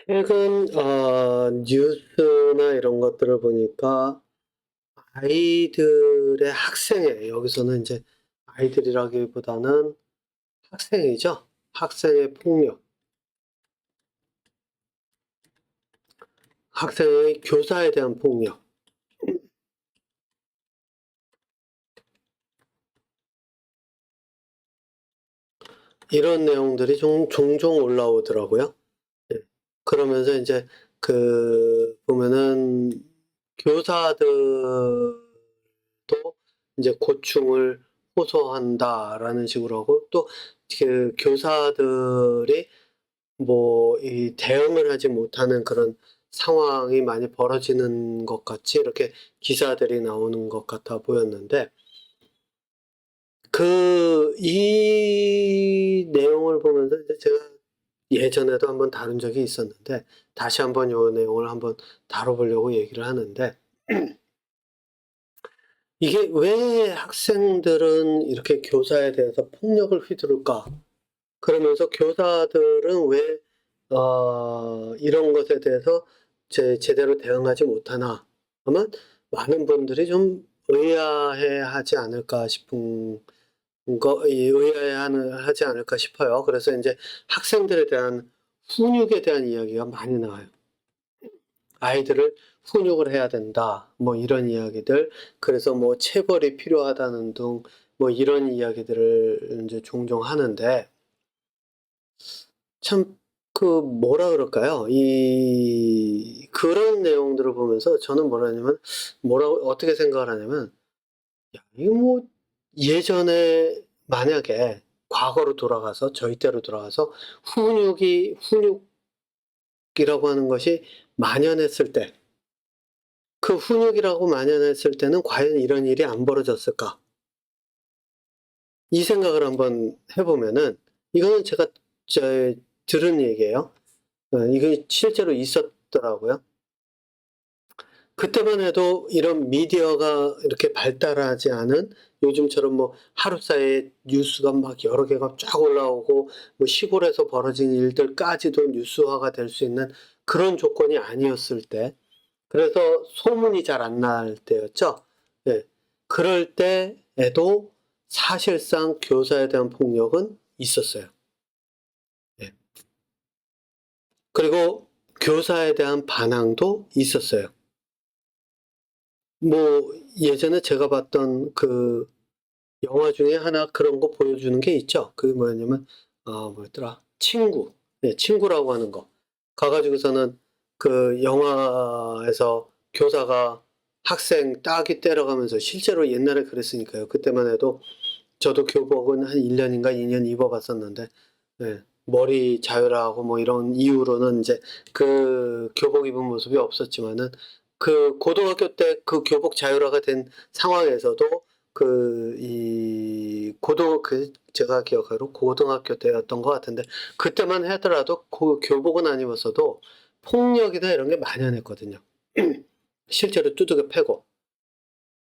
최근 뉴스나 이런 것들을 보니까 아이들의 학생의 여기서는 이제 아이들이라기보다는 학생이죠. 학생의 폭력, 학생의 교사에 대한 폭력 이런 내용들이 종종 올라오더라고요. 예. 그러면서 이제 보면은 교사들도 이제 "고충을 호소한다."라는 식으로 하고, 또 교사들이 뭐 이 대응을 하지 못하는 그런 상황이 많이 벌어지는 것 같이 이렇게 기사들이 나오는 것 같아 보였는데, 이 내용을 보면서 이제 제가 예전에도 한번 다룬 적이 있었는데, 다시 한번 요 내용을 한번 다뤄보려고 얘기를 하는데, 이게 '왜 학생들은 이렇게 교사에 대해서 폭력을 휘두를까?' 그러면서 '교사들은 왜 이런 것에 대해서 제대로 대응하지 못하나?' 아마 많은 분들이 좀 의아해하지 않을까 싶은 하지 않을까 싶어요. 그래서 인제 학생들에 대한 훈육에 대한 이야기가 많이 나와요. "아이들을 훈육을 해야 된다." 뭐 이런 이야기들. 그래서 뭐 "체벌이 필요하다."는 등 뭐 이런 이야기들을 인제 종종 하는데, 참 뭐라 그럴까요? 그런 내용들을 보면서 저는 어떻게 생각을 하냐면, 야 이거 뭐 예전에 만약에 과거로 돌아가서 저희 때로 돌아가서 훈육이라고 하는 것이 만연했을 때, 그 훈육이라고 만연했을 때는 과연 이런 일이 안 벌어졌을까? 이 생각을 한번 해 보면은, 이거는 제가 저 들은 얘기예요. 이게 실제로 있었더라고요. 그때만 해도 이런 미디어가 이렇게 발달하지 않은, 요즘처럼 뭐 하루 사이에 뉴스가 막 여러 개가 쫙 올라오고 뭐 시골에서 벌어진 일들까지도 뉴스화가 될 수 있는 그런 조건이 아니었을 때, 그래서 소문이 잘 안 날 때였죠. 예. 그럴 때에도 사실상 교사에 대한 폭력은 있었어요. 예. 그리고 교사에 대한 반항도 있었어요. 뭐 예전에 제가 봤던 영화 중에 하나 그런 거 보여주는 게 있죠. 그게 뭐였냐면 뭐였더라? 친구. 네, 친구라고 하는 거. 가 가지고서는 그 영화에서 교사가 학생 따귀 때려가면서, 실제로 옛날에 그랬으니까요. 그때만 해도 저도 교복은 한 1 년인가 2년 입어 봤었는데, 예, 머리 자유라고 뭐 이런 이유로는 인제 그 교복 입은 모습이 없었지만은, 고등학교 때 그 교복 자율화가 된 상황에서도 제가 기억하기로 고등학교 때였던 것 같은데, 그때만 하더라도 교복은 안 입었어도 폭력이나 이런 게 만연했거든요. 실제로 두들겨 패고.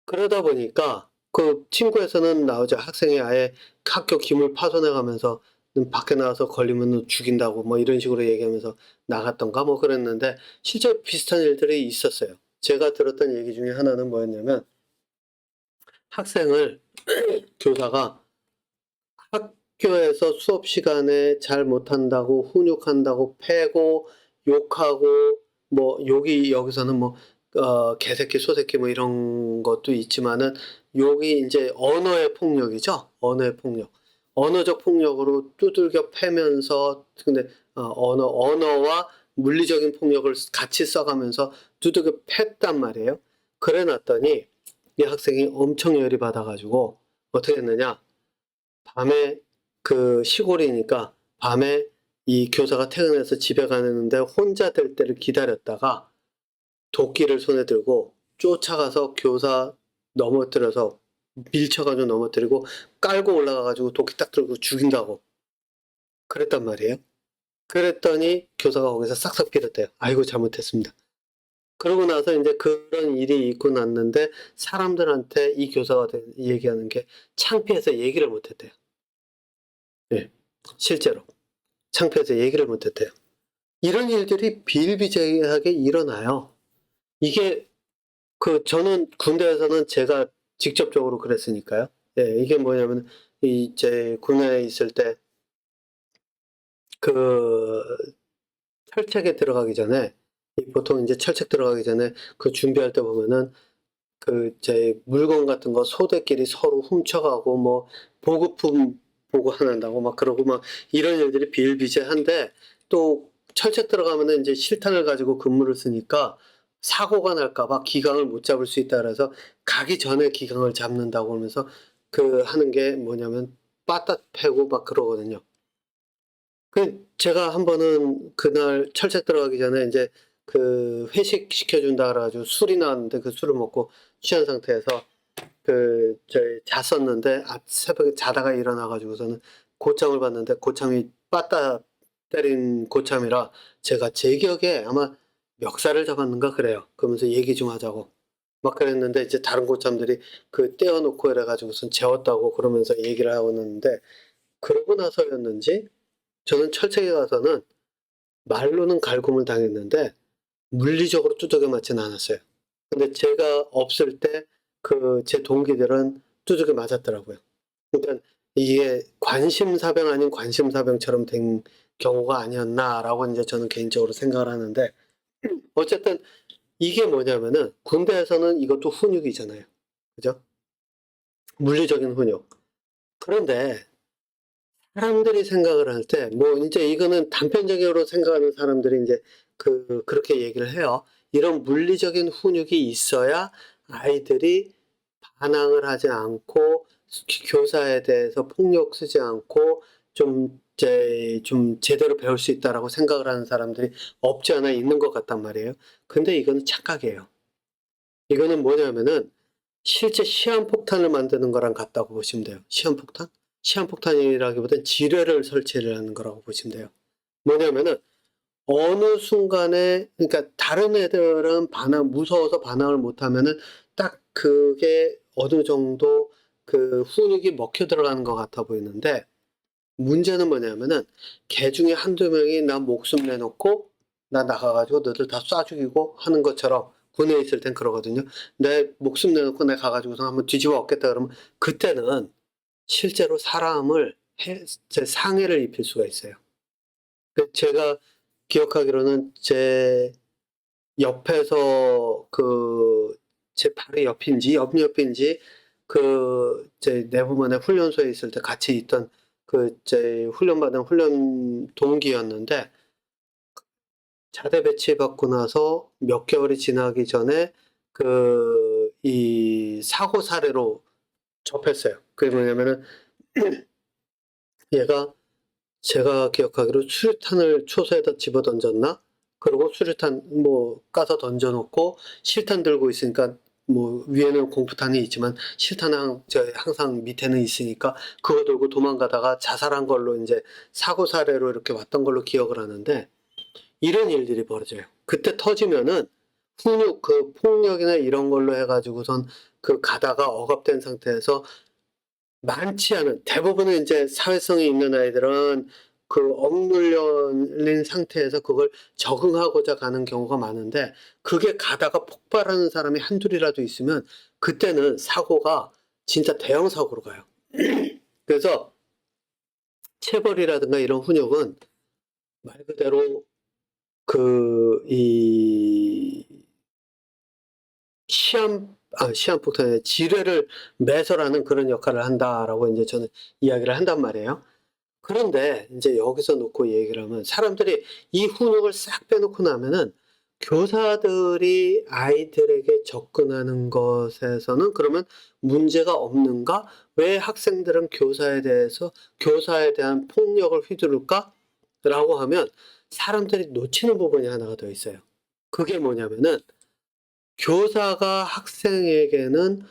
그러다 보니까 그 친구에서는 나오죠. 학생이 아예 학교 기물 파손해 가면서 밖에 나가서 걸리면은 죽인다고 뭐 이런 식으로 얘기하면서 나갔던가 뭐 그랬는데, 실제 비슷한 일들이 있었어요. 제가 들었던 얘기 중에 하나는 뭐였냐면, 학생을 교사가 학교에서 수업 시간에 잘 못한다고 훈육한다고 패고 욕하고, 뭐 욕이 여기서는 뭐 개새끼, 소새끼 뭐 이런 것도 있지만은, 욕이 인제 언어의 폭력이죠. 언어의 폭력. 언어적 폭력으로 두들겨 패면서, 근데 언어와 물리적인 폭력을 같이 써 가면서 두들겨 팼단 말이에요. 그래 놨더니 이 학생이 엄청 열이 받아 가지고 어떻게 했느냐, 밤에, 시골이니까 밤에 이 교사가 퇴근해서 집에 가는데 혼자 될 때를 기다렸다가 도끼를 손에 들고 쫓아가서 교사 넘어뜨려서, 밀쳐 가지고 넘어뜨리고 깔고 올라가 가지고 도끼 딱 들고 죽인다고 그랬단 말이에요. 그랬더니 교사가 거기서 싹싹 빌었대요. "아이고 잘못했습니다." 그러고 나서 인제 그런 일이 있고 났는데, 사람들한테 이 교사가 얘기하는 게 창피해서 얘기를 못 했대요. 예. 실제로. 창피해서 얘기를 못 했대요. 이런 일들이 비일비재하게 일어나요. 이게 저는 군대에서는 제가 직접적으로 그랬으니까요. 예, 이게 뭐냐면 이제 군에 있을 때 그 철책에 들어가기 전에 보통 이제 철책 들어가기 전에 준비할 때 보면은 제 물건 같은 거 소대끼리 서로 훔쳐가고 뭐 보급품 보관한다고 막 그러고 막 이런 일들이 비일비재한데, 또 철책 들어가면은 이제 실탄을 가지고 근무를 쓰니까 사고가 날까 봐 기강을 못 잡을 수 있다 그래서 가기 전에 기강을 잡는다고 하면서 하는 게 뭐냐면 빠따 패고 막 그러거든요. 제가 한 번은 그날 철책 들어가기 전에 인제 회식 시켜준다 그래 가지고 술이 나왔는데 그 술을 먹고 취한 상태에서 저희 잤었는데 새벽에 자다가 일어나 가지고서는 고참을 봤는데 고참이 빠따 때린 고참이라 제가 제 기억에 아마 멱살을 잡았는가 그래요. 그러면서 "얘기 좀 하자."고 막 그랬는데, 이제 다른 고참들이 떼어 놓고 이래 가지고선 재웠다고 그러면서 얘기를 하고 있는데, 그러고 나서였는지 저는 철책에 가서는 말로는 갈굼을 당했는데 물리적으로 두들겨 맞지는 않았어요. 근데 제가 없을 때 제 동기들은 두들겨 맞았더라고요. 그러니까 이게 '관심사병 아닌 관심사병처럼 된 경우가 아니었나.'라고 인제 저는 개인적으로 생각을 하는데, 어쨌든 이게 뭐냐면은 군대에서는 이것도 훈육이잖아요. 그죠? 물리적인 훈육. 그런데 사람들이 생각을 할 때 뭐 인제 이거는 단편적으로 생각하는 사람들이 인제 그렇게 얘기를 해요. "이런 물리적인 훈육이 있어야 아이들이 반항을 하지 않고 교사에 대해서 폭력 쓰지 않고 좀 제대로 배울 수 있다."라고 생각을 하는 사람들이 없지 않아 있는 것 같단 말이에요. 근데 이거는 착각이에요. 이거는 뭐냐면은 실제 시한폭탄을 만드는 거랑 같다고 보시면 돼요. 시한폭탄? 시한폭탄이라기보다는 지뢰를 설치를 하는 거라고 보시면 돼요. 뭐냐면은 어느 순간에, 그러니까 다른 애들은 무서워서 반항을 못 하면은 딱 그게 어느 정도 훈육이 먹혀 들어가는 것 같아 보이는데, 문제는 뭐냐면은 개 중에 한두 명이 "나 목숨 내놓고 나 나가 가지고 너들 다 쏴 죽이고." 하는 것처럼, 군에 있을 땐 그러거든요. "내 목숨 내놓고 내가 가 가지고서 한번 뒤집어 엎겠다." 그러면 그때는 실제로 사람을 상해를 입힐 수가 있어요. 제가 기억하기로는 제 옆에서 제 바로 옆인지 옆옆인지 제 내부문에 훈련소에 있을 때 같이 있던 제 훈련받은 훈련 동기였는데, 자대 배치받고 나서 몇 개월이 지나기 전에 이 사고 사례로 접했어요. 그게 뭐냐면은 얘가, 제가 기억하기로 수류탄을 초소에다 집어던졌나? 그러고 수류탄 뭐 까서 던져 놓고 실탄 들고 있으니까, 뭐 위에는 공포탄이 있지만 실탄은 항상 밑에는 있으니까 그거 들고 도망가다가 자살한 걸로 인제 사고 사례로 이렇게 왔던 걸로 기억을 하는데, 이런 일들이 벌어져요. 그때 터지면은 폭력이나 이런 걸로 해 가지고선 가다가 억압된 상태에서, 많지 않은 대부분은 인제 사회성이 있는 아이들은 억눌린 상태에서 그걸 적응하고자 가는 경우가 많은데, 그게 가다가 폭발하는 사람이 한둘이라도 있으면 그때는 사고가 진짜 대형 사고로 가요. 그래서 체벌이라든가 이런 훈육은 말 그대로 이 시한폭탄이 아니라 지뢰를 매설하는 그런 역할을 한다라고 인제 저는 이야기를 한단 말이에요. 그런데 인제 여기서 놓고 얘기를 하면, 사람들이 이 훈육을 싹 빼놓고 나면은 교사들이 아이들에게 접근하는 것에서는 그러면 문제가 없는가? 왜 학생들은 교사에 대한 폭력을 휘두를까?'라고 하면 사람들이 놓치는 부분이 하나가 더 있어요. 그게 뭐냐면은 교사가 학생에게는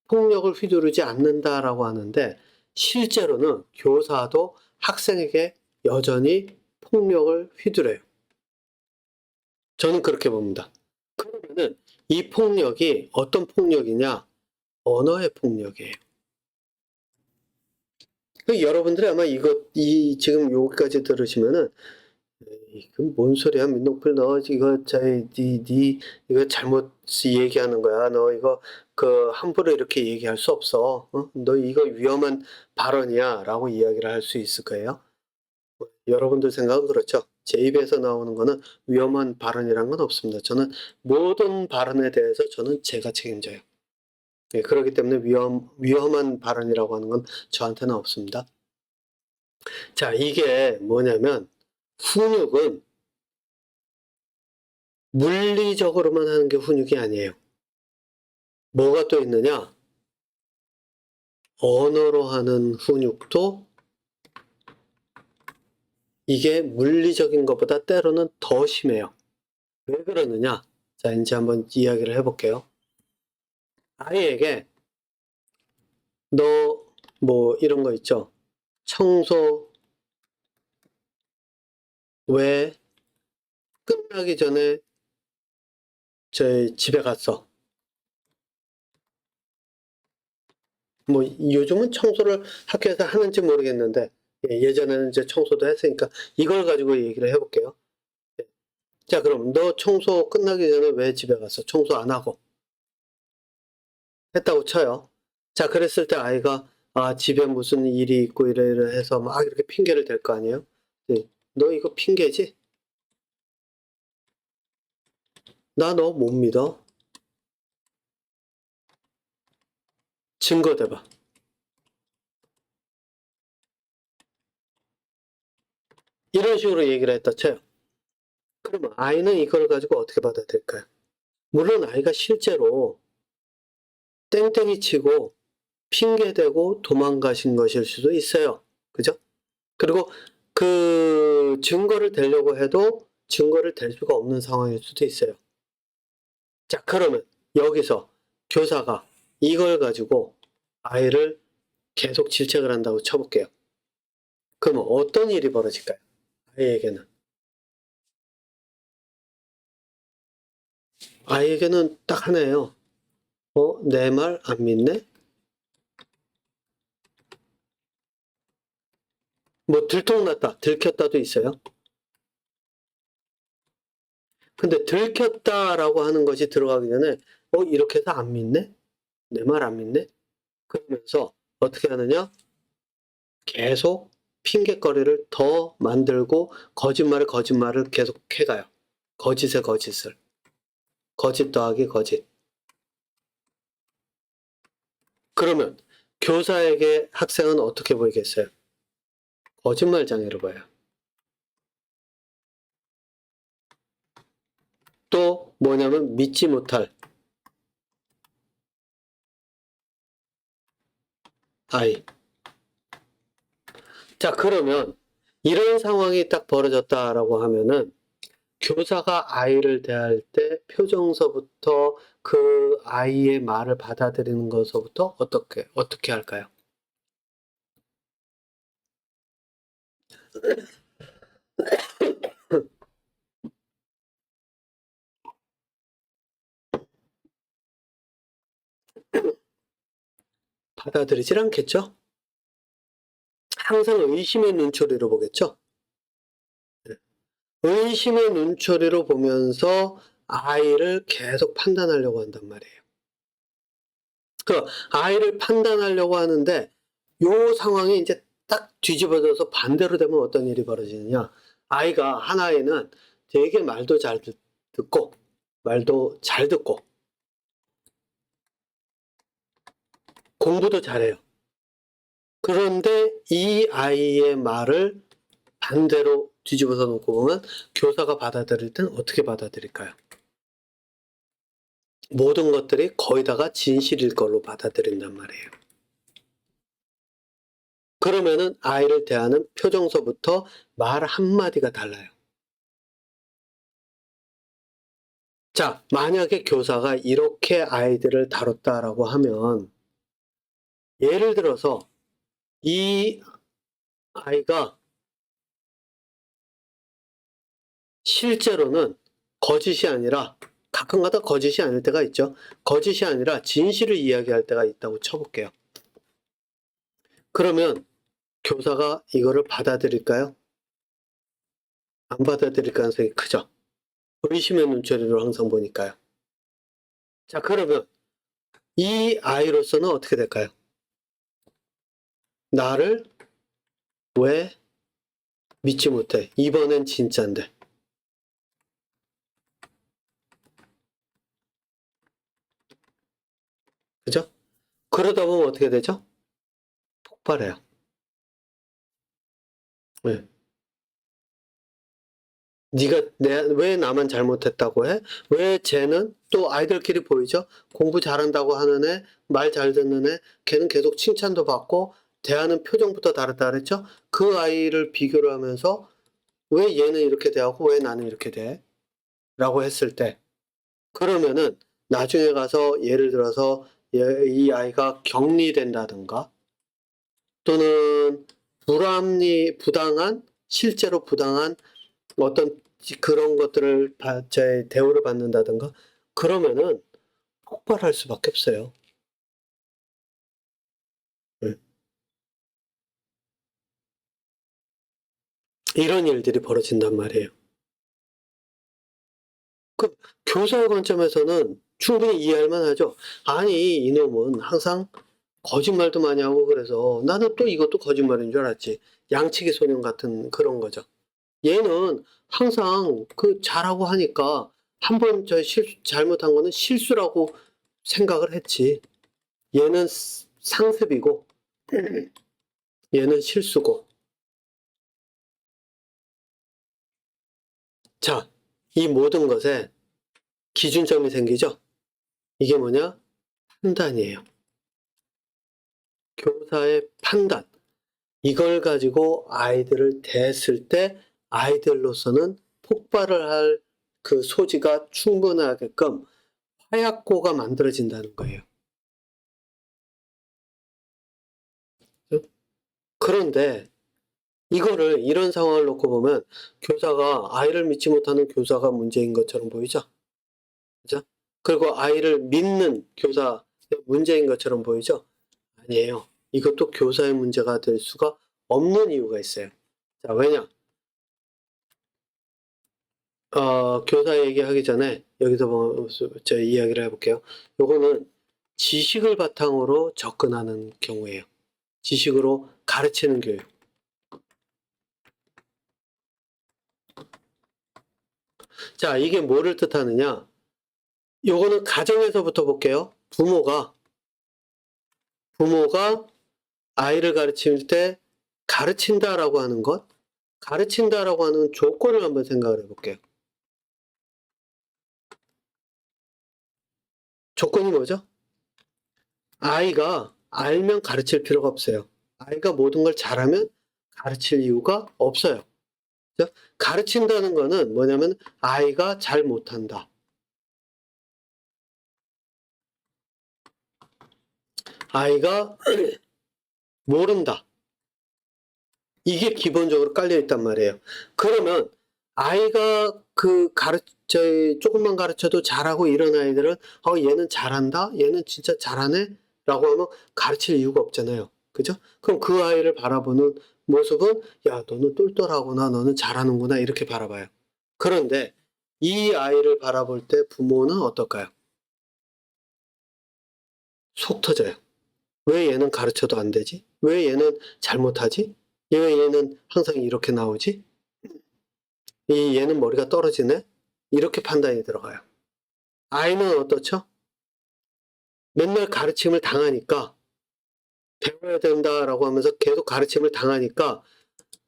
폭력을 휘두르지 않는다라고 하는데, 실제로는 교사도 학생에게 여전히 폭력을 휘두르요. 저는 그렇게 봅니다. 그러면은 이 폭력이 어떤 폭력이냐? 언어의 폭력이에요. 여러분들이 아마 지금 여기까지 들으시면은 이건 뭔 소리야, 민노풀. 너 이거 니 이거 잘못 얘기하는 거야. 너 이거 함부로 이렇게 얘기할 수 없어. 어? 너 이거 위험한 발언이야라고 이야기를 할 수 있을 거예요. 여러분들 생각은 그렇죠? 제 입에서 나오는 거는 위험한 발언이란 건 없습니다. 저는 모든 발언에 대해서 저는 제가 책임져요. 예, 그렇기 때문에 위험한 발언이라고 하는 건 저한테는 없습니다. 자, 이게 뭐냐면 훈육은 물리적으로만 하는 게 훈육이 아니에요. 뭐가 또 있느냐? 언어로 하는 훈육도 이게 물리적인 것보다 때로는 더 심해요. 왜 그러느냐? 자, 이제 한번 이야기를 해볼게요. 아이에게 너 뭐 이런 거 있죠? 청소 왜 끝나기 전에 저희 집에 갔어? 뭐 요즘은 청소를 학교에서 하는지 모르겠는데 예전에는 이제 청소도 했으니까 이걸 가지고 얘기를 해볼게요. 자, 그럼 너 청소 끝나기 전에 왜 집에 갔어? 청소 안 하고 했다고 쳐요. 자, 그랬을 때 아이가 집에 무슨 일이 있고 이래 해서 막 이렇게 핑계를 댈 거 아니에요? 네. 너 이거 핑계지? 나 너 못 믿어? 증거 대봐. 이런 식으로 얘기를 했다 쳐요. 그러면 아이는 이걸 가지고 어떻게 받아들일까요? 물론 아이가 실제로 땡땡이 치고 핑계대고 도망가신 것일 수도 있어요. 그죠? 그리고 그 증거를 대려고 해도 증거를 댈 수가 없는 상황일 수도 있어요. 자, 그러면 여기서 교사가 이걸 가지고 아이를 계속 질책을 한다고 쳐볼게요. 그러면 어떤 일이 벌어질까요? 아이에게는. 아이에게는 딱 하나예요. 내 말 안 믿네? 뭐 들통났다, 들켰다도 있어요. 근데 들켰다라고 하는 것이 들어가기 전에 이렇게 해서 안 믿네? 내 말 안 믿네? 그러면서 어떻게 하느냐? 계속 핑곗거리를 더 만들고 거짓말을 계속 해가요. 거짓에 거짓을. 거짓 더하기 거짓. 그러면 교사에게 학생은 어떻게 보이겠어요? 거짓말장애로 봐요. 또 뭐냐면 믿지 못할 아이. 자, 그러면 이런 상황이 딱 벌어졌다라고 하면은 교사가 아이를 대할 때 표정서부터 그 아이의 말을 받아들이는 것서부터 어떻게 할까요? 받아들이질 않겠죠? 항상 의심의 눈초리로 보겠죠? 네. 의심의 눈초리로 보면서 아이를 계속 판단하려고 한단 말이에요. 그 아이를 판단하려고 하는데 요 상황이 이제 딱 뒤집어져서 반대로 되면 어떤 일이 벌어지느냐. 한 아이는 되게 말도 잘 듣고, 말도 잘 듣고, 공부도 잘해요. 그런데 이 아이의 말을 반대로 뒤집어서 놓고 보면 교사가 받아들일 땐 어떻게 받아들일까요? 모든 것들이 거의 다가 진실일 걸로 받아들인단 말이에요. 그러면은 아이를 대하는 표정서부터 말 한마디가 달라요. 자, 만약에 교사가 이렇게 아이들을 다뤘다라고 하면 예를 들어서 이 아이가 실제로는 거짓이 아니라 가끔가다 거짓이 아닐 때가 있죠. 거짓이 아니라 진실을 이야기할 때가 있다고 쳐볼게요. 그러면 교사가 이거를 받아들일까요? 안 받아들일 가능성이 크죠. 의심의 눈초리로 항상 보니까요. 자, 그러면 이 아이로서는 어떻게 될까요? 나를 왜 믿지 못해? 이번엔 진짠데. 그죠? 그러다 보면 어떻게 되죠? 폭발해요. 네. 왜 나만 잘못했다고 해? 왜 쟤는 또 아이들끼리 보이죠? 공부 잘한다고 하는 애, 말 잘 듣는 애, 걔는 계속 칭찬도 받고 대하는 표정부터 다르다 그랬죠? 그 아이를 비교를 하면서 왜 얘는 이렇게 대하고 왜 나는 이렇게 돼? 라고 했을 때 그러면은 나중에 가서 예를 들어서 이 아이가 격리된다든가 또는 실제로 부당한 어떤 그런 것들을 대우를 받는다든가 그러면은 폭발할 수밖에 없어요. 네. 이런 일들이 벌어진단 말이에요. 그 교사의 관점에서는 충분히 이해할 만하죠. 아니 이놈은 항상 거짓말도 많이 하고 그래서 나는 또 이것도 거짓말인 줄 알았지. 양치기 소년 같은 그런 거죠. 얘는 항상 잘하고 하니까 한 번 잘못한 거는 실수라고 생각을 했지. 얘는 상습이고 얘는 실수고. 자, 이 모든 것에 기준점이 생기죠? 이게 뭐냐? 판단이에요. 교사의 판단. 이걸 가지고 아이들을 대했을 때 아이들로서는 폭발을 할 그 소지가 충분하게끔 화약고가 만들어진다는 거예요. 그런데 이런 상황을 놓고 보면 교사가 아이를 믿지 못하는 교사가 문제인 것처럼 보이죠? 그죠? 그리고 아이를 믿는 교사의 문제인 것처럼 보이죠? 아니에요. 이것도 교사의 문제가 될 수가 없는 이유가 있어요. 자, 왜냐? 교사 얘기하기 전에 여기서 저 이야기를 해볼게요. 요거는 지식을 바탕으로 접근하는 경우예요. 지식으로 가르치는 교육. 자, 이게 뭐를 뜻하느냐? 요거는 가정에서부터 볼게요. 부모가 아이를 가르칠 때 가르친다라고 하는 것, 가르친다라고 하는 조건을 한번 생각을 해볼게요. 조건이 뭐죠? 아이가 알면 가르칠 필요가 없어요. 아이가 모든 걸 잘하면 가르칠 이유가 없어요. 그죠? 가르친다는 거는 뭐냐면 아이가 잘 못한다. 아이가 모른다. 이게 기본적으로 깔려 있단 말이에요. 그러면 아이가 조금만 가르쳐도 잘하고 이런 아이들은 얘는 잘한다? 얘는 진짜 잘하네? 라고 하면 가르칠 이유가 없잖아요. 그죠? 그럼 그 아이를 바라보는 모습은 야, 너는 똘똘하구나. 너는 잘하는구나. 이렇게 바라봐요. 그런데 이 아이를 바라볼 때 부모는 어떨까요? 속 터져요. 왜 얘는 가르쳐도 안 되지? 왜 얘는 잘못하지? 왜 얘는 항상 이렇게 나오지? 얘는 머리가 떨어지네? 이렇게 판단이 들어가요. 아이는 어떻죠? 맨날 가르침을 당하니까 배워야 된다라고 하면서 계속 가르침을 당하니까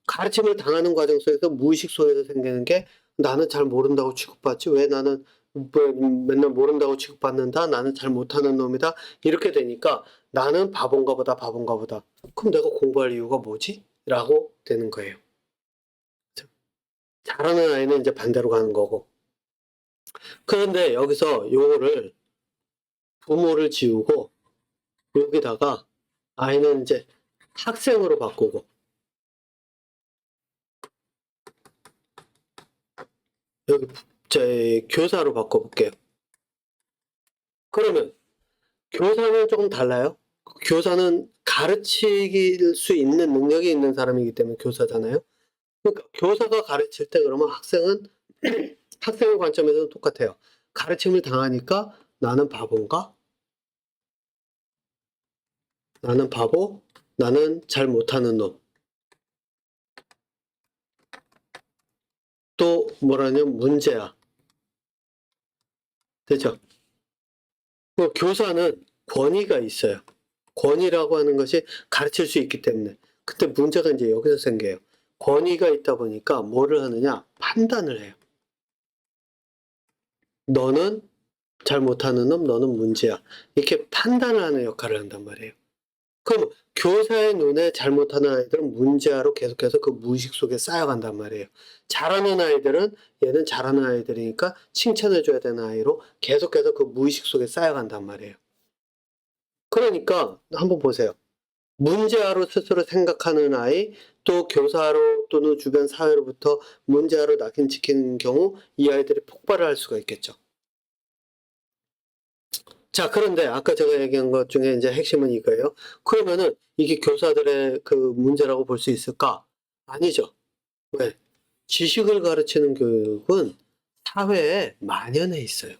가르침을 당하는 과정 속에서 무의식 속에서 생기는 게 나는 잘 모른다고 취급받지? 왜 나는 맨날 모른다고 취급받는다? 나는 잘 못하는 놈이다? 이렇게 되니까 나는 바본가 보다. 그럼 내가 공부할 이유가 뭐지? 라고 되는 거예요. 잘하는 아이는 이제 반대로 가는 거고. 그런데 여기서 요거를 부모를 지우고 여기다가 아이는 이제 학생으로 바꾸고 여기 교사로 바꿔볼게요. 그러면 교사는 조금 달라요. 교사는 가르칠 수 있는 능력이 있는 사람이기 때문에 교사잖아요. 그러니까 교사가 가르칠 때 그러면 학생은 학생의 관점에서는 똑같아요. 가르침을 당하니까 '나는 바본가? 나는 바보? 나는 잘 못하는 놈.' 또 뭐라냐면 '문제야.' 되죠? 교사는 권위가 있어요. 권위라고 하는 것이 가르칠 수 있기 때문에. 근데 문제가 인제 여기서 생겨요. 권위가 있다 보니까 뭐를 하느냐? 판단을 해요. '너는 잘 못하는 놈, 너는 문제야.' 이렇게 판단을 하는 역할을 한단 말이에요. 그럼 교사의 눈에 잘못하는 아이들은 문제아로 계속해서 그 무의식 속에 쌓여간단 말이에요. 잘하는 아이들은 얘는 잘하는 아이들이니까 칭찬해 줘야 되는 아이로 계속해서 그 무의식 속에 쌓여간단 말이에요. 그러니까 한번 보세요. 문제아로 스스로 생각하는 아이, 또 교사로 또는 주변 사회로부터 문제아로 낙인찍히는 경우 이 아이들이 폭발을 할 수가 있겠죠. 자, 그런데 아까 제가 얘기한 것 중에 이제 핵심은 이거예요. 그러면은 이게 교사들의 그 문제라고 볼 수 있을까? 아니죠. 왜? 지식을 가르치는 교육은 사회에 만연해 있어요.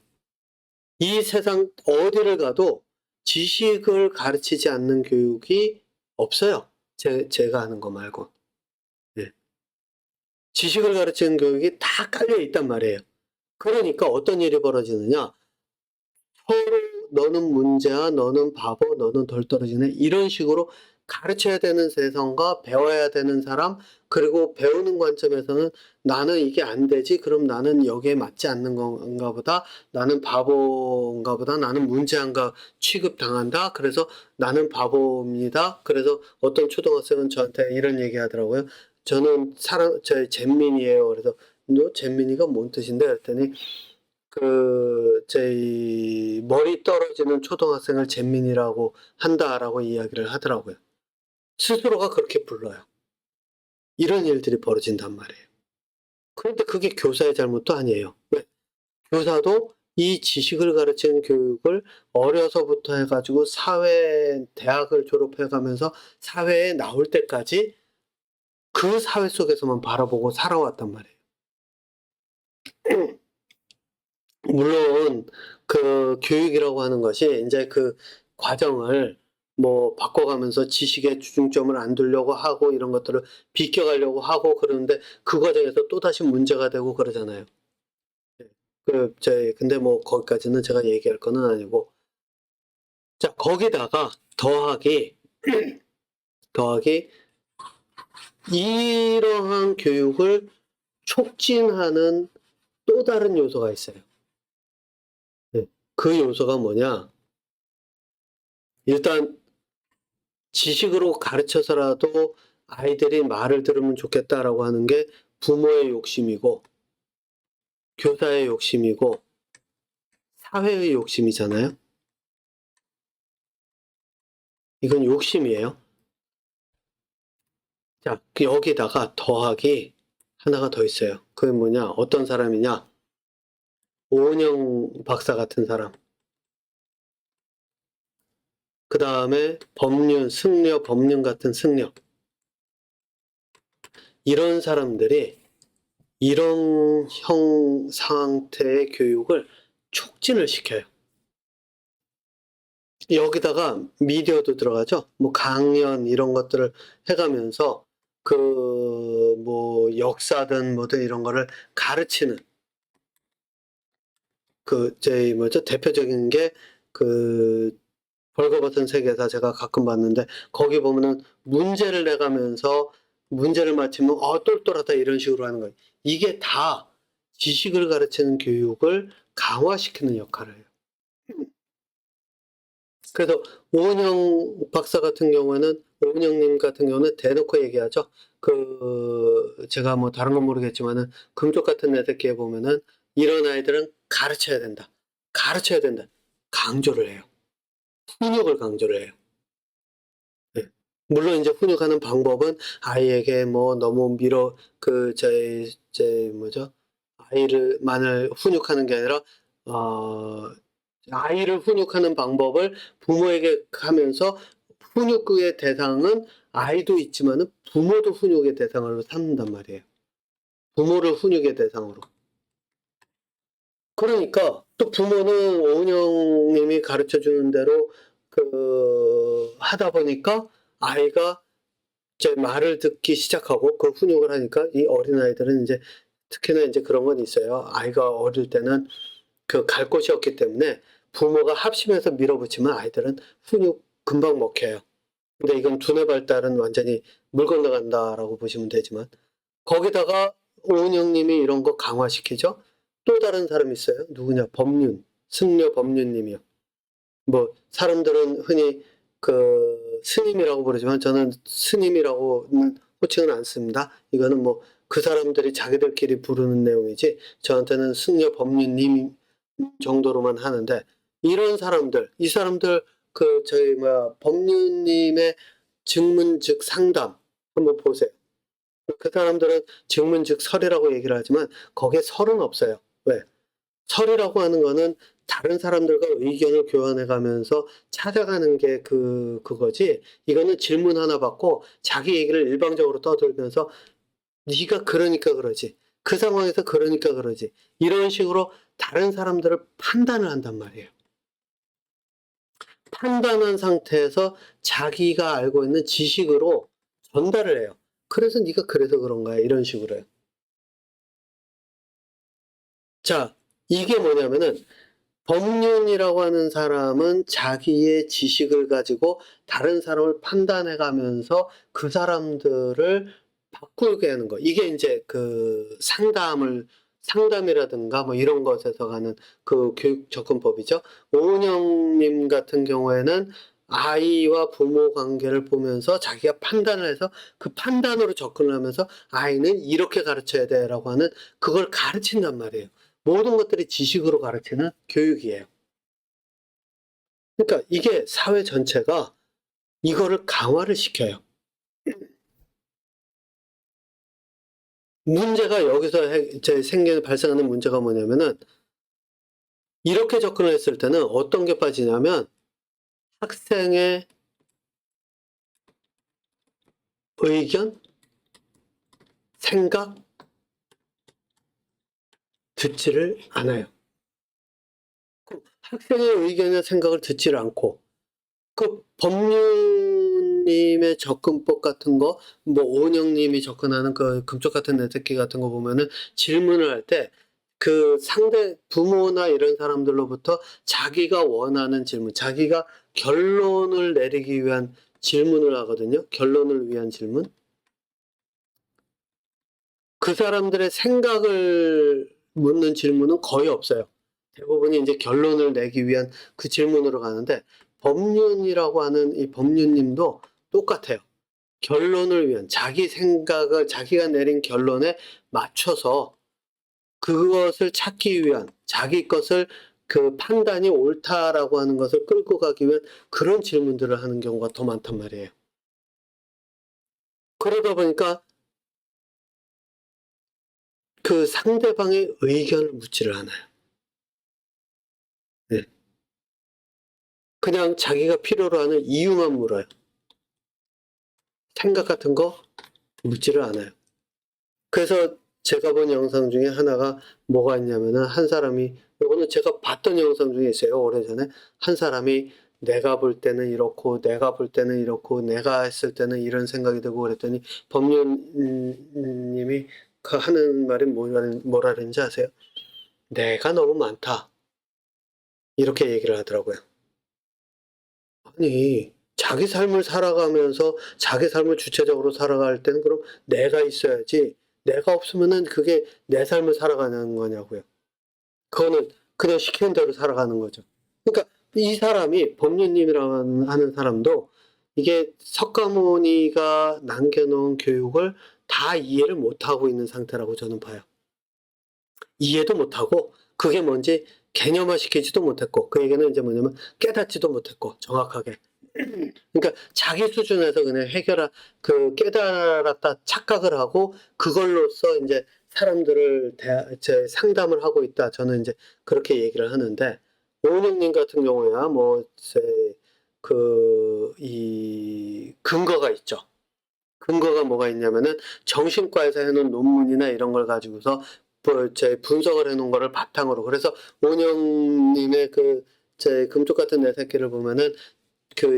이 세상 어디를 가도 지식을 가르치지 않는 교육이 없어요. 제가 하는 거 말고. 네. 지식을 가르치는 교육이 다 깔려 있단 말이에요. 그러니까 어떤 일이 벌어지느냐? 서로 "너는 문제야. 너는 바보. 너는 덜 떨어지네." 이런 식으로 가르쳐야 되는 세상과 배워야 되는 사람, 그리고 배우는 관점에서는 '나는 이게 안 되지. 그럼 나는 여기에 맞지 않는 건가 보다. 나는 바본가 보다. 나는 문제아인가 취급당한다. 그래서 나는 바보입니다.' 그래서 어떤 초등학생은 저한테 이런 얘기하더라고요. "저는 저 잼민이에요." 그래서 "너 잼민이가 뭔 뜻인데?" 그랬더니 저희 "머리 떨어지는 초등학생을 잼민이라고 한다."라고 이야기를 하더라고요. 스스로가 그렇게 불러요. 이런 일들이 벌어진단 말이에요. 그런데 그게 교사의 잘못도 아니에요. 왜? 교사도 이 지식을 가르치는 교육을 어려서부터 해 가지고 대학을 졸업해 가면서 사회에 나올 때까지 그 사회 속에서만 바라보고 살아왔단 말이에요. 물론 그 교육이라고 하는 것이 인제 그 과정을 뭐 바꿔가면서 지식에 중점을 안 두려고 하고 이런 것들을 비껴가려고 하고 그러는데 그 과정에서 또다시 문제가 되고 그러잖아요. 예. 근데 뭐 거기까지는 제가 얘기할 거는 아니고. 자, 거기다가 더하기 이러한 교육을 촉진하는 또 다른 요소가 있어요. 네. 그 요소가 뭐냐? 일단 지식으로 가르쳐서라도 아이들이 말을 들으면 좋겠다라고 하는 게 부모의 욕심이고, 교사의 욕심이고, 사회의 욕심이잖아요. 이건 욕심이에요. 자, 여기다가 더하기 하나가 더 있어요. 그게 뭐냐? 어떤 사람이냐? 오은영 박사 같은 사람. 그 다음에 법륜 같은 승려. 이런 사람들이 이런 상태의 교육을 촉진을 시켜요. 여기다가 미디어도 들어가죠. 뭐 강연 이런 것들을 해 가면서 뭐 역사든 뭐든 이런 거를 가르치는, 저희 뭐죠? 대표적인 게 그 벌거벗은 세계사 제가 가끔 봤는데, 거기 보면은 문제를 내 가면서 문제를 맞히면 똘똘하다." 이런 식으로 하는 거예요. 이게 다 지식을 가르치는 교육을 강화시키는 역할을 해요. 그래서 오은영 님 같은 경우는 대놓고 얘기하죠. 제가 뭐 다른 건 모르겠지만은 금쪽 같은 애들끼리 보면은 "이런 아이들은 가르쳐야 된다. 가르쳐야 된다." 강조를 해요. 훈육을 강조를 해요. 네. 물론 인제 훈육하는 방법은 아이에게 뭐 너무 뭐죠? 아이를 훈육하는 게 아니라 어 아이를 훈육하는 방법을 부모에게 하면서 훈육의 대상은 아이도 있지만은 부모도 훈육의 대상으로 삼는단 말이에요. 부모를 훈육의 대상으로. 그러니까 또 부모는 오은영님이 가르쳐 주는 대로 하다 보니까 아이가 이제 말을 듣기 시작하고 그 훈육을 하니까 이 어린아이들은 이제 특히나 이제 그런 건 있어요. 아이가 어릴 때는 갈 곳이 없기 때문에 부모가 합심해서 밀어붙이면 아이들은 훈육 금방 먹혀요. 근데 이건 두뇌 발달은 완전히 물 건너간다라고 보시면 되지만 거기다가 오은영님이 이런 거 강화시키죠. 또 다른 사람이 있어요. 누구냐? 법륜, 승려 법륜님이요. 뭐 사람들은 흔히 스님이라고 부르지만 저는 스님이라고는 호칭은 안 씁니다. 이거는 뭐 그 사람들이 자기들끼리 부르는 내용이지 저한테는 승려 법륜님 정도로만 하는데 이런 사람들, 이 사람들 법륜님의 증문즉 상담 한번 보세요. 그 사람들은 증문즉 설이라고 얘기를 하지만 거기에 설은 없어요. 왜? 설이라고 하는 거는 다른 사람들과 의견을 교환해 가면서 찾아가는 게 그거지. 이거는 질문 하나 받고 자기 얘기를 일방적으로 떠들면서 네가 그러니까 그러지. 그 상황에서 그러니까 그러지. 이런 식으로 다른 사람들을 판단을 한단 말이에요. 판단한 상태에서 자기가 알고 있는 지식으로 전달을 해요. 그래서 네가 그래서 그런 거야. 이런 식으로요. 자, 이게 뭐냐면은 법륜이라고 하는 사람은 자기의 지식을 가지고 다른 사람을 판단해 가면서 그 사람들을 바꾸게 하는 거. 이게 이제 상담이라든가 뭐 이런 것에서 가는 교육 접근법이죠. 오은영님 같은 경우에는 아이와 부모 관계를 보면서 자기가 판단을 해서 그 판단으로 접근을 하면서 아이는 이렇게 가르쳐야 돼라고 하는 그걸 가르친단 말이에요. 모든 것들이 지식으로 가르치는 교육이에요. 그러니까 이게 사회 전체가 이거를 강화를 시켜요. 문제가 여기서 발생하는 문제가 뭐냐면은 이렇게 접근을 했을 때는 어떤 게 빠지냐면 학생의 의견, 생각 듣지를 않아요. 학생의 의견이나 생각을 듣지를 않고 법률님의 접근법 같은 거, 뭐 오은영님이 접근하는 금쪽 같은 내 새끼 같은 거 보면은 질문을 할 때 상대 부모나 이런 사람들로부터 자기가 원하는 질문, 자기가 결론을 내리기 위한 질문을 하거든요. 결론을 위한 질문. 그 사람들의 생각을 묻는 질문은 거의 없어요. 대부분이 이제 결론을 내기 위한 그 질문으로 가는데 법륜이라고 하는 이 법륜님도 똑같아요. 결론을 위한 자기 생각을 자기가 내린 결론에 맞춰서 그것을 찾기 위한 자기 것을 판단이 옳다라고 하는 것을 끌고 가기 위한 그런 질문들을 하는 경우가 더 많단 말이에요. 그러다 보니까 상대방의 의견을 묻지를 않아요. 네. 그냥 자기가 필요로 하는 이유만 물어요. 생각 같은 거 묻지를 않아요. 그래서 제가 본 영상 중에 하나가 뭐가 있냐면은 한 사람이 이거는 제가 봤던 영상 중에 있어요. 오래전에 한 사람이 내가 볼 때는 이렇고 내가 볼 때는 이렇고 내가 했을 때는 이런 생각이 들고 그랬더니 법륜님이 하는 말이 뭐라 그랬는지 아세요? 내가 너무 많다. 이렇게 얘기를 하더라고요. 아니 자기 삶을 살아가면서 자기 삶을 주체적으로 살아갈 때는 그럼 내가 있어야지 내가 없으면은 그게 내 삶을 살아가는 거냐고요. 그거는 그냥 시키는 대로 살아가는 거죠. 그러니까 이 사람이 법륜님이라고 하는 사람도 이게 석가모니가 남겨놓은 교육을 다 이해를 못하고 있는 상태라고 저는 봐요. 이해도 못하고 그게 뭔지 개념화시키지도 못했고 그 얘기는 이제 뭐냐면 깨닫지도 못했고 정확하게. 그러니까 자기 수준에서 그냥 깨달았다 착각을 하고 그걸로써 이제 사람들을 상담을 하고 있다. 저는 이제 그렇게 얘기를 하는데 오은영님 같은 경우야 이 근거가 있죠. 근거가 뭐가 있냐면은 정신과에서 해놓은 논문이나 이런 걸 가지고서 제 분석을 해놓은 거를 바탕으로. 그래서 오영님의 제 금쪽 같은 내 새끼를 보면은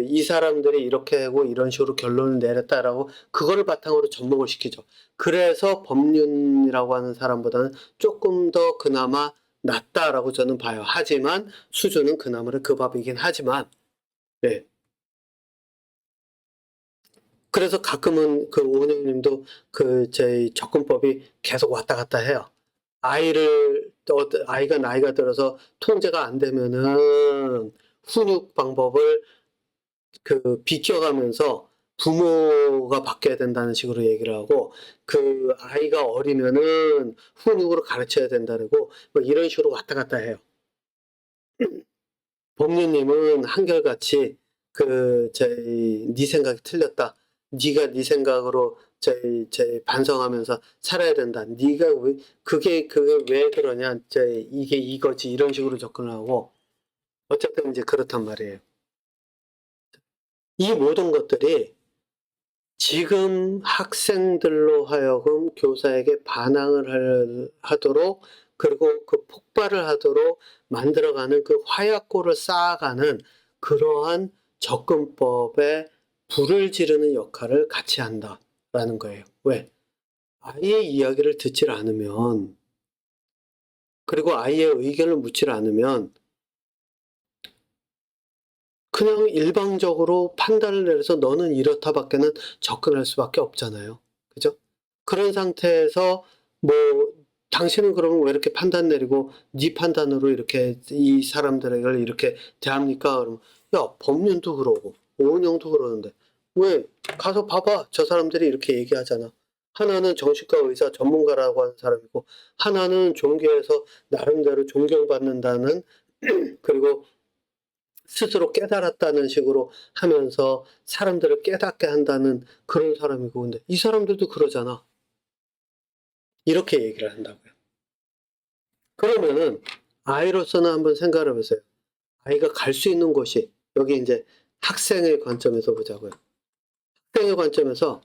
이 사람들이 이렇게 하고 이런 식으로 결론을 내렸다라고 그거를 바탕으로 접목을 시키죠. 그래서 법륜이라고 하는 사람보다는 조금 더 그나마 낫다라고 저는 봐요. 하지만 수준은 그나마 그 밥이긴 하지만, 네. 그래서 가끔은 오은영님도 제 접근법이 계속 왔다 갔다 해요. 아이가 나이가 들어서 통제가 안 되면은 훈육 방법을 비껴가면서 부모가 바뀌어야 된다는 식으로 얘기를 하고, 아이가 어리면은 훈육으로 가르쳐야 된다고, 뭐 이런 식으로 왔다 갔다 해요. 법률님은 한결같이 네 생각이 틀렸다. 네가 네 생각으로 제 반성하면서 살아야 된다. 네가 그게 왜 그러냐. 이게 이거지. 이런 식으로 접근을 하고, 어쨌든 이제 그렇단 말이에요. 이 모든 것들이 지금 학생들로 하여금 교사에게 반항을 하도록, 그리고 폭발을 하도록 만들어가는 화약고를 쌓아가는 그러한 접근법에 불을 지르는 역할을 같이 한다라는 거예요. 왜? 아이의 이야기를 듣질 않으면, 그리고 아이의 의견을 묻질 않으면 그냥 일방적으로 판단을 내려서 너는 이렇다밖에는 접근할 수밖에 없잖아요. 그죠? 그런 상태에서 뭐 당신은 그러면 왜 이렇게 판단 내리고 네 판단으로 이렇게 이 사람들을 이렇게 대합니까? 그러면 야, 법륜도 그러고 오은영도 그러는데 왜 가서 봐봐. 저 사람들이 이렇게 얘기하잖아. 하나는 정신과 의사 전문가라고 하는 사람이고, 하나는 종교에서 나름대로 존경받는다는 그리고 스스로 깨달았다는 식으로 하면서 사람들을 깨닫게 한다는 그런 사람이고, 근데 이 사람들도 그러잖아. 이렇게 얘기를 한다고요. 그러면은 아이로서는 한번 생각을 해보세요. 아이가 갈 수 있는 곳이, 여기 이제 학생의 관점에서 보자고요. 학생의 관점에서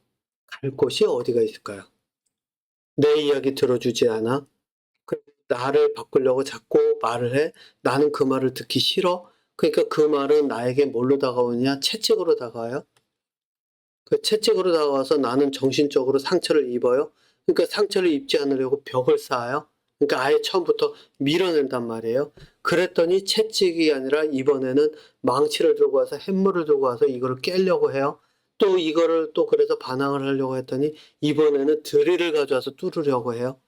갈 곳이 어디가 있을까요? 내 이야기 들어주지 않아? 나를 바꾸려고 자꾸 말을 해? 나는 그 말을 듣기 싫어? 그러니까 그 말은 나에게 뭘로 다가오냐? 채찍으로 다가와요? 채찍으로 다가와서 나는 정신적으로 상처를 입어요. 그러니까 상처를 입지 않으려고 벽을 쌓아요. 그러니까 아예 처음부터 밀어낸단 말이에요. 그랬더니 채찍이 아니라 이번에는 망치를 들고 와서 햄물을 들고 와서 이거를 깨려고 해요. 또 이거를 또 그래서 반항을 하려고 했더니 이번에는 드릴을 가져와서 뚫으려고 해요.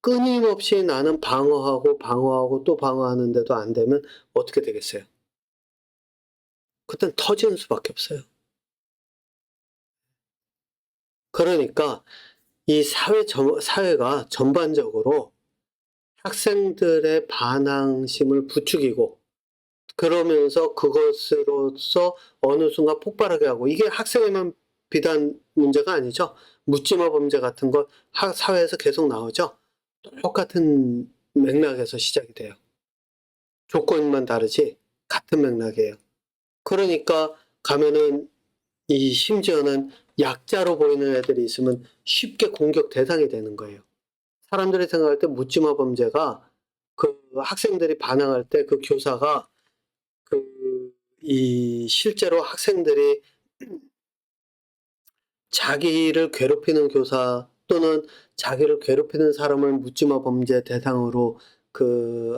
끊임없이 나는 방어하고 또 방어하는데도 안 되면 어떻게 되겠어요? 그땐 터지는 수밖에 없어요. 그러니까 이 사회가 전반적으로 학생들의 반항심을 부추기고, 그러면서 그것으로서 어느 순간 폭발하게 하고, 이게 학생에만 비단 문제가 아니죠. 묻지마 범죄 같은 거 사회에서 계속 나오죠. 똑같은 맥락에서 시작이 돼요. 조건만 다르지 같은 맥락이에요. 그러니까 가면은 심지어는 약자로 보이는 애들이 있으면 쉽게 공격 대상이 되는 거예요. 사람들이 생각할 때 묻지마 범죄가 학생들이 반항할 때 교사가 실제로 학생들이 자기를 괴롭히는 교사 또는 자기를 괴롭히는 사람을 묻지마 범죄 대상으로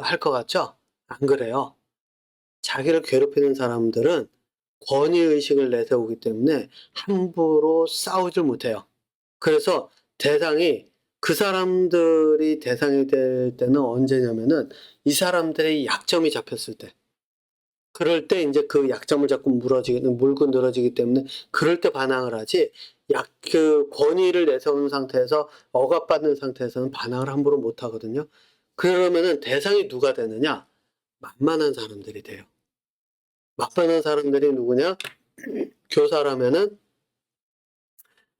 할 것 같죠? 안 그래요. 자기를 괴롭히는 사람들은 권위의식을 내세우기 때문에 함부로 싸우질 못해요. 그래서 그 사람들이 대상이 될 때는 언제냐면은 이 사람들의 약점이 잡혔을 때. 그럴 때 이제 그 약점을 자꾸 물고 늘어지기 때문에 그럴 때 반항을 하지, 권위를 내세우는 상태에서 억압받는 상태에서는 반항을 함부로 못 하거든요. 그러면은 대상이 누가 되느냐? 만만한 사람들이 돼요. 만만한 사람들이 누구냐? 교사라면은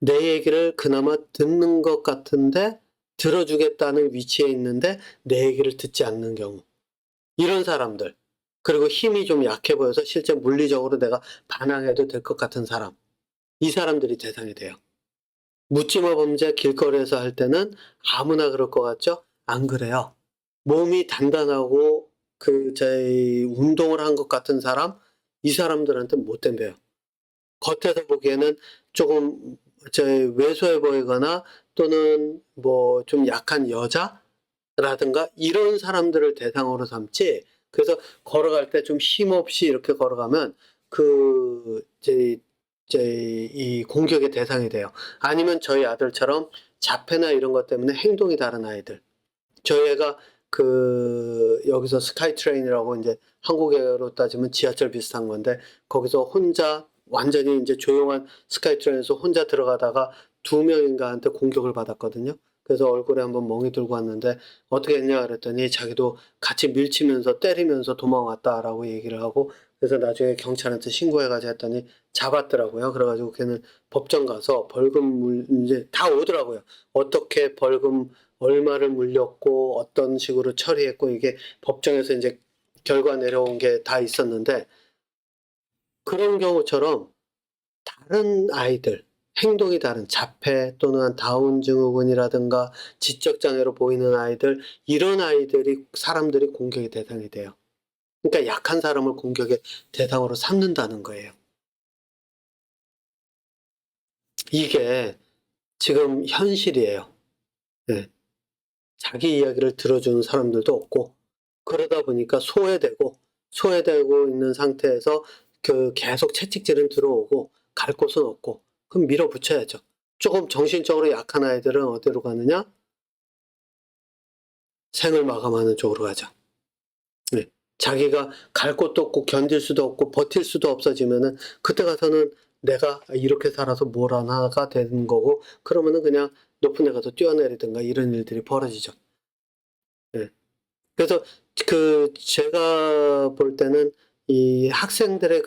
내 얘기를 그나마 듣는 것 같은데 들어주겠다는 위치에 있는데 내 얘기를 듣지 않는 경우. 이런 사람들. 그리고 힘이 좀 약해 보여서 실제 물리적으로 내가 반항해도 될 것 같은 사람. 이 사람들이 대상이 돼요. 묻지마 범죄 길거리에서 할 때는 아무나 그럴 것 같죠? 안 그래요. 몸이 단단하고 저희 운동을 한 것 같은 사람, 이 사람들한테 못 덤벼요. 겉에서 보기에는 조금 저희 왜소해 보이거나 또는 뭐 좀 약한 여자라든가 이런 사람들을 대상으로 삼지, 그래서 걸어갈 때 좀 힘없이 이렇게 걸어가면 이 공격의 대상이 돼요. 아니면 저희 아들처럼 자폐나 이런 것 때문에 행동이 다른 아이들. 저희 애가 여기서 스카이트레인이라고 이제 한국어로 따지면 지하철 비슷한 건데, 거기서 혼자 완전히 이제 조용한 스카이트레인에서 혼자 들어가다가 두 명인가한테 공격을 받았거든요. 그래서 얼굴에 한번 멍이 들고 왔는데 어떻게 했냐 그랬더니 자기도 같이 밀치면서 때리면서 도망왔다라고 얘기를 하고, 그래서 나중에 경찰한테 신고해가지고 했더니 잡았더라고요. 그래가지고 걔는 법정 가서 벌금 이제 다 오더라고요. 어떻게 벌금 얼마를 물렸고 어떤 식으로 처리했고, 이게 법정에서 이제 결과 내려온 게 다 있었는데, 그런 경우처럼 다른 아이들, 행동이 다른 자폐 또는 다운 증후군이라든가 지적 장애로 보이는 아이들, 이런 아이들이 사람들이 공격의 대상이 돼요. 그러니까 약한 사람을 공격의 대상으로 삼는다는 거예요. 이게 지금 현실이에요. 네. 자기 이야기를 들어주는 사람들도 없고, 그러다 보니까 소외되고 있는 상태에서 계속 채찍질은 들어오고 갈 곳은 없고, 그럼 밀어붙여야죠. 조금 정신적으로 약한 아이들은 어디로 가느냐? 생을 마감하는 쪽으로 가죠. 네. 자기가 갈 곳도 없고 견딜 수도 없고 버틸 수도 없어지면은, 그때 가서는 내가 이렇게 살아서 뭘 하나가 되는 거고, 그러면은 그냥 높은 데 가서 뛰어내리든가 이런 일들이 벌어지죠. 네. 그래서 제가 볼 때는 이 학생들의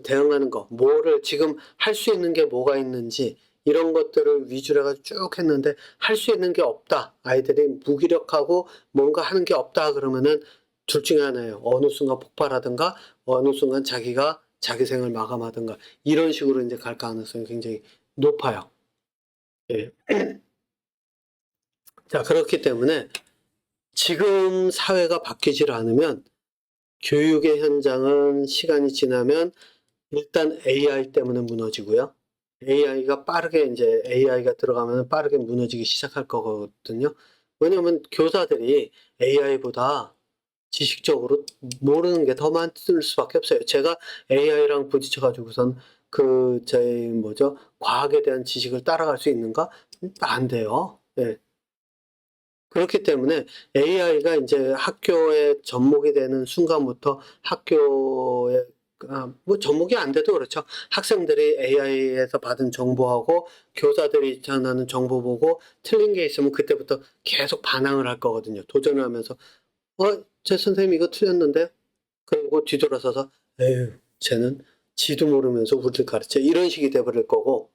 대응하는 거, 뭐를 지금 할 수 있는 게 뭐가 있는지 이런 것들을 위주로 해가지고 쭉 했는데, 할 수 있는 게 없다. 아이들이 무기력하고 뭔가 하는 게 없다 그러면은 둘 중에 하나예요. 어느 순간 폭발하든가 어느 순간 자기가 자기 생을 마감하든가 이런 식으로 이제 갈 가능성이 굉장히 높아요. 예. 자, 그렇기 때문에 지금 사회가 바뀌질 않으면 교육의 현장은 시간이 지나면 일단 AI 때문에 무너지고요. AI가 들어가면 빠르게 무너지기 시작할 거거든요. 왜냐하면 교사들이 AI보다 지식적으로 모르는 게 더 많을 수밖에 없어요. 제가 AI랑 부딪혀가지고선 과학에 대한 지식을 따라갈 수 있는가? 안 돼요. 예. 그렇기 때문에 AI가 이제 학교에 접목이 되는 순간부터 학교에 뭐 접목이 안 돼도 그렇죠. 학생들이 AI에서 받은 정보하고 교사들이 전하는 정보 보고 틀린 게 있으면 그때부터 계속 반항을 할 거거든요. 도전을 하면서 제 선생님 이거 틀렸는데? 그리고 뒤돌아서서 에휴, 쟤는 지도 모르면서 우리를 가르쳐. 이런 식이 돼버릴 거고,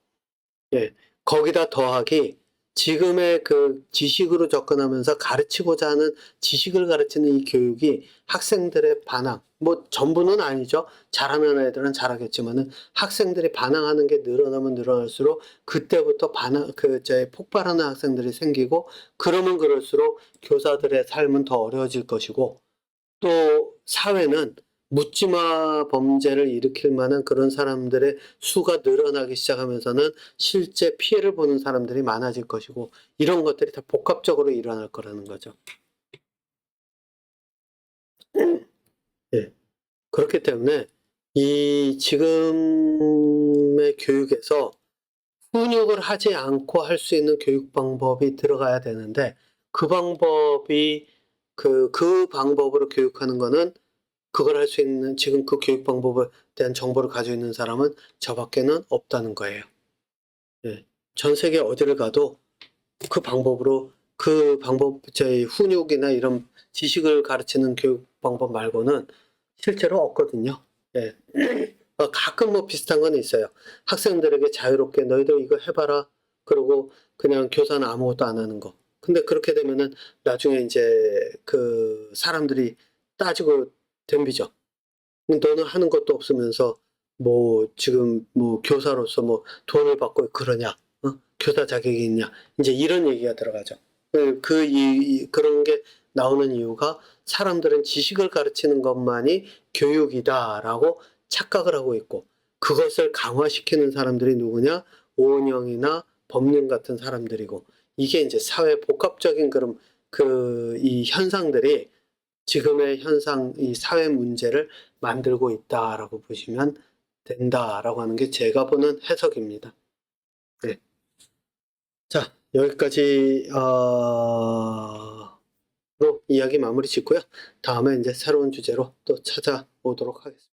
예. 거기다 더하기 지금의 지식으로 접근하면서 가르치고자 하는 지식을 가르치는 이 교육이 학생들의 반항, 뭐 전부는 아니죠. 잘하는 애들은 잘하겠지만은 학생들이 반항하는 게 늘어나면 늘어날수록 그때부터 폭발하는 학생들이 생기고, 그러면 그럴수록 교사들의 삶은 더 어려워질 것이고, 또 사회는 묻지마 범죄를 일으킬 만한 그런 사람들의 수가 늘어나기 시작하면서는 실제 피해를 보는 사람들이 많아질 것이고, 이런 것들이 다 복합적으로 일어날 거라는 거죠. 예. 그렇기 때문에 이 지금의 교육에서 훈육을 하지 않고 할 수 있는 교육 방법이 들어가야 되는데, 그 방법으로 교육하는 거는, 그걸 할 수 있는 지금 그 교육 방법에 대한 정보를 가지고 있는 사람은 저밖에는 없다는 거예요. 예. 전 세계 어디를 가도 저희 훈육이나 이런 지식을 가르치는 교육 방법 말고는 실제로 없거든요. 예. 가끔 뭐 비슷한 건 있어요. 학생들에게 자유롭게 너희들 이거 해봐라. 그리고 그냥 교사는 아무것도 안 하는 거. 근데 그렇게 되면은 나중에 이제 사람들이 따지고 덤비죠. 너는 하는 것도 없으면서 뭐 지금 뭐 교사로서 뭐 돈을 받고 그러냐, 교사 자격이 있냐, 이제 이런 얘기가 들어가죠. 그런 게 나오는 이유가 사람들은 지식을 가르치는 것만이 교육이다라고 착각을 하고 있고, 그것을 강화시키는 사람들이 누구냐? 오은영이나 법륜 같은 사람들이고, 이게 이제 사회 복합적인 이 현상들이 지금의 현상, 이 사회 문제를 만들고 있다라고 보시면 된다라고 하는 게 제가 보는 해석입니다. 네. 자, 여기까지, 로 이야기 마무리 짓고요. 다음에 이제 새로운 주제로 또 찾아오도록 하겠습니다.